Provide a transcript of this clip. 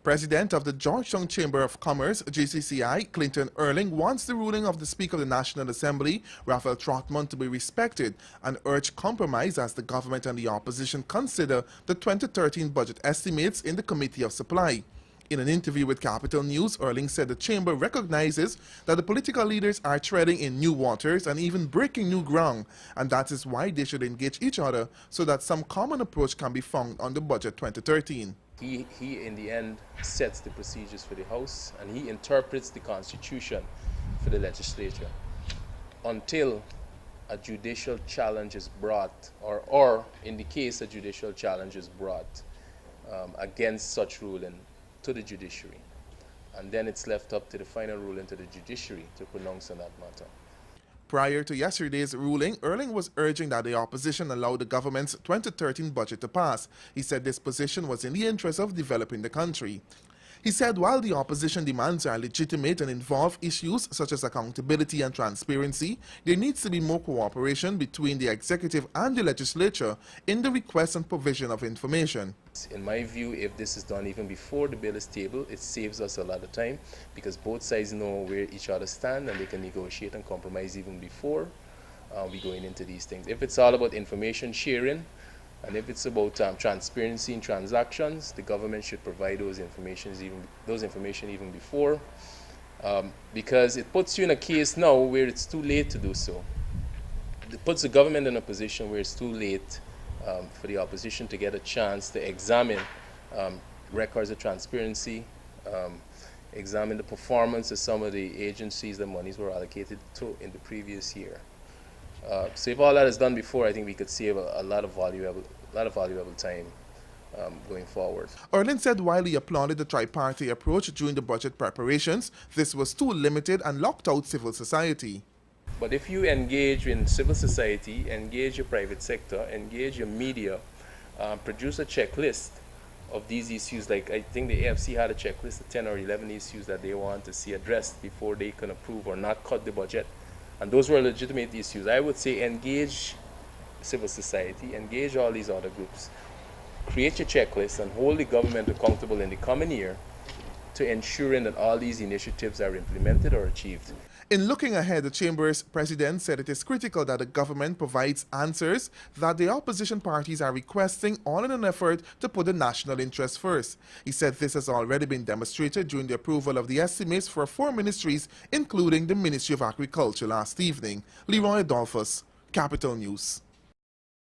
President of the Georgetown Chamber of Commerce, GCCI, Clinton Erling, wants the ruling of the Speaker of the National Assembly, Raphael Trotman, to be respected and urged compromise as the government and the opposition consider the 2013 budget estimates in the Committee of Supply. In an interview with Capital News, Erling said the chamber recognizes that the political leaders are treading in new waters and even breaking new ground, and that is why they should engage each other so that some common approach can be found on the budget 2013. He in the end sets the procedures for the House, and he interprets the Constitution for the legislature. Until a judicial challenge is brought, or in the case a judicial challenge is brought against such ruling to the judiciary, and then it's left up to the final ruling to the judiciary to pronounce on that matter. Prior to yesterday's ruling, Erling was urging that the opposition allow the government's 2013 budget to pass. He said this position was in the interest of developing the country. He said while the opposition demands are legitimate and involve issues such as accountability and transparency, there needs to be more cooperation between the executive and the legislature in the request and provision of information. In my view, if this is done even before the bill is tabled, it saves us a lot of time because both sides know where each other stand and they can negotiate and compromise even before we going into these things. If it's all about information sharing, and if it's about transparency in transactions, the government should provide those information even before, because it puts you in a case now where it's too late to do so. It puts the government in a position where it's too late for the opposition to get a chance to examine records of transparency, examine the performance of some of the agencies the monies were allocated to in the previous year. So if all that is done before, I think we could save a lot of valuable time going forward. Erling said while he applauded the tri-party approach during the budget preparations, this was too limited and locked out civil society. But if you engage in civil society, engage your private sector, engage your media, produce a checklist of these issues, like I think the AFC had a checklist of 10 or 11 issues that they want to see addressed before they can approve or not cut the budget. And those were legitimate issues. I would say engage civil society, engage all these other groups, create your checklist and hold the government accountable in the coming year to ensuring that all these initiatives are implemented or achieved. In looking ahead, the Chamber's president said it is critical that the government provides answers that the opposition parties are requesting, all in an effort to put the national interest first. He said this has already been demonstrated during the approval of the estimates for 4 ministries, including the Ministry of Agriculture last evening. Leroy Adolphus, Capital News.